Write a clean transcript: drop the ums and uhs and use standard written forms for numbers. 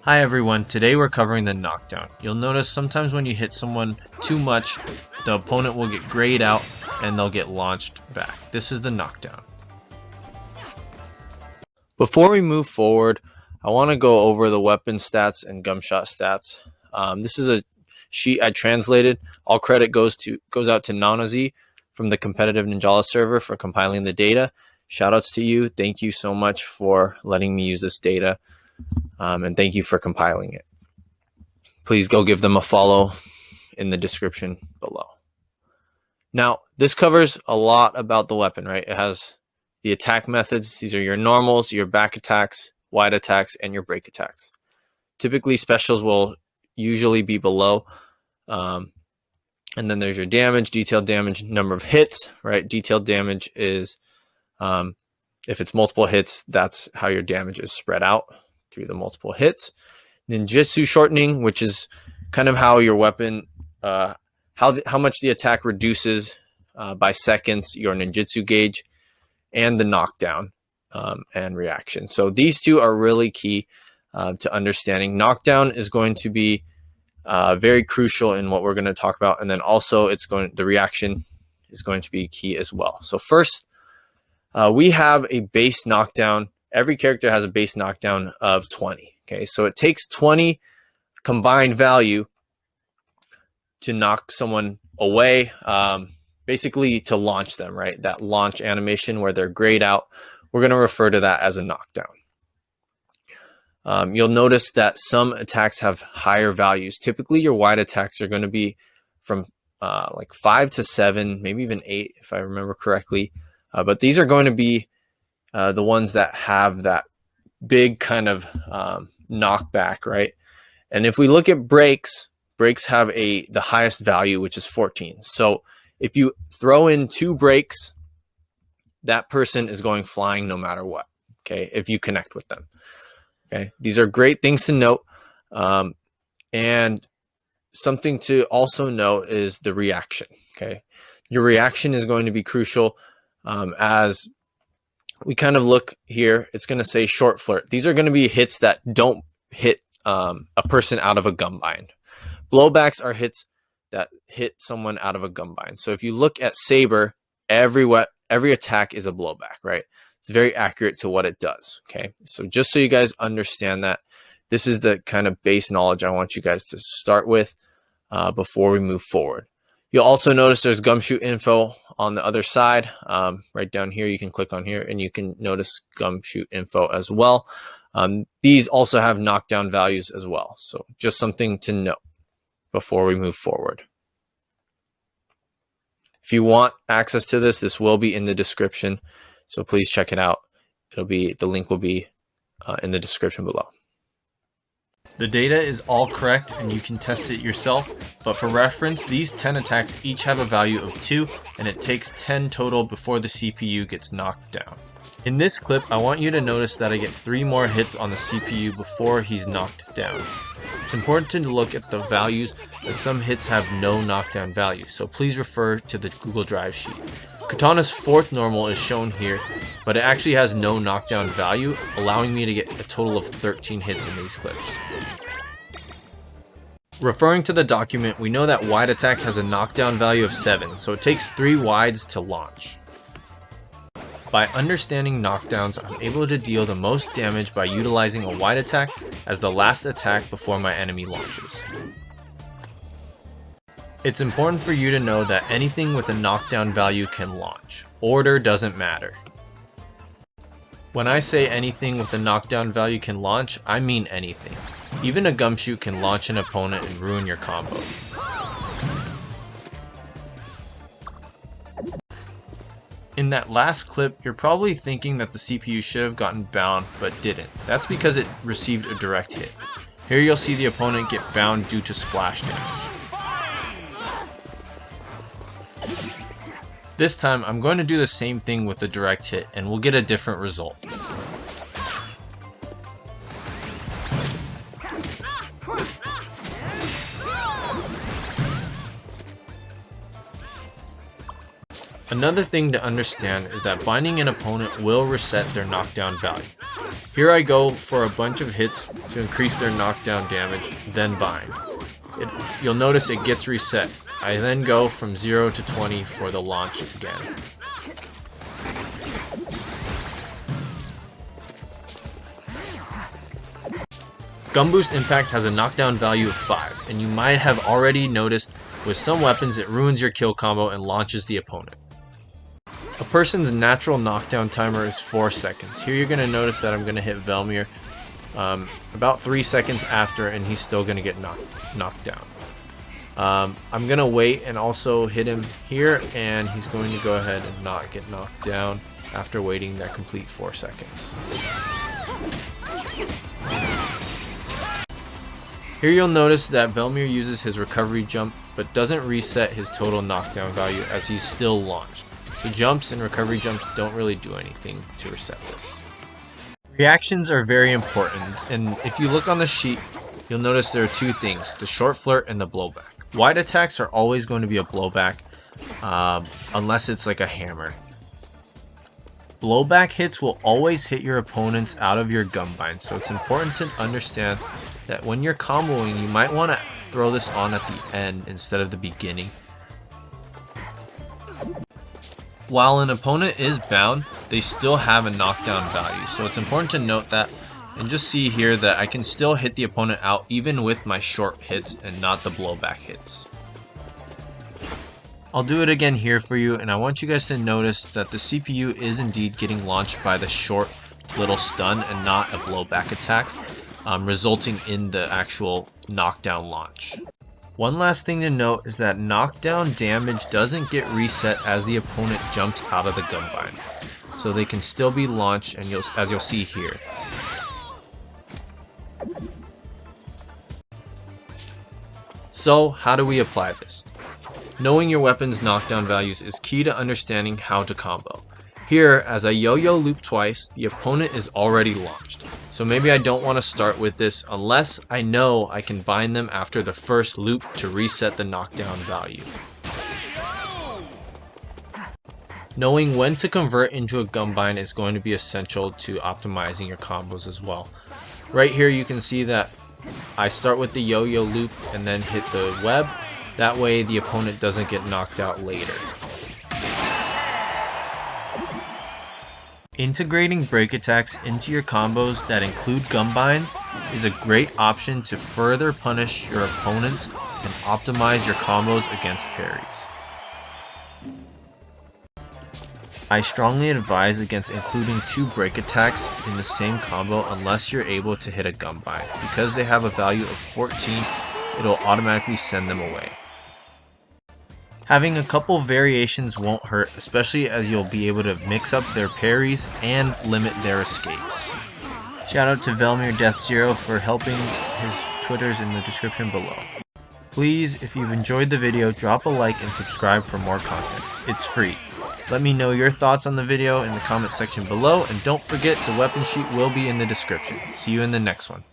Hi everyone, today we're covering the knockdown. You'll notice sometimes when you hit someone too much, the opponent will get grayed out and they'll get launched back. This is the knockdown. Before we move forward, I want to go over the weapon stats and Gumshot stats. This is a sheet I translated. All credit goes out to Nanazi from the competitive Ninjala server for compiling the data. Shoutouts to you. Thank you so much for letting me use this data. And thank you for compiling it. Please go give them a follow in the description below. Now, this covers a lot about the weapon, right? It has the attack methods. These are your normals, your back attacks, wide attacks, and your break attacks. Typically, specials will usually be below. And then there's your damage, detailed damage, number of hits, right? Detailed damage is, if it's multiple hits, that's how your damage is spread out through the multiple hits. Ninjutsu shortening, which is kind of how your weapon, how much the attack reduces by seconds, your ninjutsu gauge, and the knockdown and reaction. So these two are really key to understanding. Knockdown is going to be very crucial in what we're going to talk about, and then also the reaction is going to be key as well. So first, we have a base knockdown. Every character has a base knockdown of 20. Okay, so it takes 20 combined value to knock someone away, basically to launch them, right? That launch animation where they're grayed out, we're going to refer to that as a knockdown. You'll notice that some attacks have higher values. Typically, your wide attacks are going to be from like 5 to 7, maybe even 8, if I remember correctly. But these are going to be the ones that have that big kind of knockback, right? And if we look at breaks have the highest value, which is 14. So if you throw in 2 breaks, that person is going flying no matter what, okay, if you connect with them. Okay, these are great things to note. And something to also note is the reaction, okay? Your reaction is going to be crucial. As we kind of look here, it's going to say short flirt. These are going to be hits that don't hit a person out of a gun bind. Blowbacks are hits that hit someone out of a gun bind. So if you look at Saber, every attack is a blowback, right? It's very accurate to what it does, okay? So just so you guys understand that, this is the kind of base knowledge I want you guys to start with before we move forward. You'll also notice there's Gumshoot info on the other side. Right down here, you can click on here and you can notice Gumshoot info as well. These also have knockdown values as well. So just something to note before we move forward. If you want access to this, this will be in the description. So please check it out. The link will be in the description below. The data is all correct and you can test it yourself, but for reference, these 10 attacks each have a value of 2 and it takes 10 total before the CPU gets knocked down. In this clip, I want you to notice that I get 3 more hits on the CPU before he's knocked down. It's important to look at the values as some hits have no knockdown value, so please refer to the Google Drive sheet. Katana's 4th normal is shown here, but it actually has no knockdown value, allowing me to get a total of 13 hits in these clips. Referring to the document, we know that wide attack has a knockdown value of 7, so it takes 3 wides to launch. By understanding knockdowns, I'm able to deal the most damage by utilizing a wide attack as the last attack before my enemy launches. It's important for you to know that anything with a knockdown value can launch. Order doesn't matter. When I say anything with a knockdown value can launch, I mean anything. Even a Gumshoot can launch an opponent and ruin your combo. In that last clip, you're probably thinking that the CPU should have gotten bound, but didn't. That's because it received a direct hit. Here you'll see the opponent get bound due to splash damage. This time, I'm going to do the same thing with the direct hit, and we'll get a different result. Another thing to understand is that binding an opponent will reset their knockdown value. Here I go for a bunch of hits to increase their knockdown damage, then bind. You'll notice it gets reset. I then go from 0 to 20 for the launch again. Gun Boost Impact has a knockdown value of 5, and you might have already noticed with some weapons it ruins your kill combo and launches the opponent. A person's natural knockdown timer is 4 seconds. Here you're going to notice that I'm going to hit Velmir about 3 seconds after, and he's still going to get knocked down. I'm going to wait and also hit him here, and he's going to go ahead and not get knocked down after waiting that complete 4 seconds. Here you'll notice that Velmir uses his recovery jump, but doesn't reset his total knockdown value as he's still launched. So jumps and recovery jumps don't really do anything to reset this. Reactions are very important, and if you look on the sheet, you'll notice there are two things, the short flirt and the blowback. Wide attacks are always going to be a blowback, unless it's like a hammer. Blowback hits will always hit your opponents out of your gun bind, so it's important to understand that when you're comboing, you might want to throw this on at the end instead of the beginning. While an opponent is bound, they still have a knockdown value, so it's important to note that and just see here that I can still hit the opponent out even with my short hits and not the blowback hits. I'll do it again here for you, and I want you guys to notice that the CPU is indeed getting launched by the short little stun and not a blowback attack, resulting in the actual knockdown launch. One last thing to note is that knockdown damage doesn't get reset as the opponent jumps out of the gun bind, so they can still be launched, and as you'll see here. So how do we apply this? Knowing your weapon's knockdown values is key to understanding how to combo. Here, as I yo-yo loop twice, the opponent is already launched. So maybe I don't want to start with this unless I know I can bind them after the first loop to reset the knockdown value. Knowing when to convert into a gun bind is going to be essential to optimizing your combos as well. Right here you can see that I start with the yo-yo loop and then hit the web. That way the opponent doesn't get knocked out later. Integrating break attacks into your combos that include gun binds is a great option to further punish your opponents and optimize your combos against parries. I strongly advise against including 2 break attacks in the same combo unless you're able to hit a gun bind. Because they have a value of 14, it'll automatically send them away. Having a couple variations won't hurt, especially as you'll be able to mix up their parries and limit their escapes. Shout out to Velmir Death Zero for helping. His Twitter's in the description below. Please, if you've enjoyed the video, drop a like and subscribe for more content. It's free. Let me know your thoughts on the video in the comment section below, and don't forget the weapon sheet will be in the description. See you in the next one.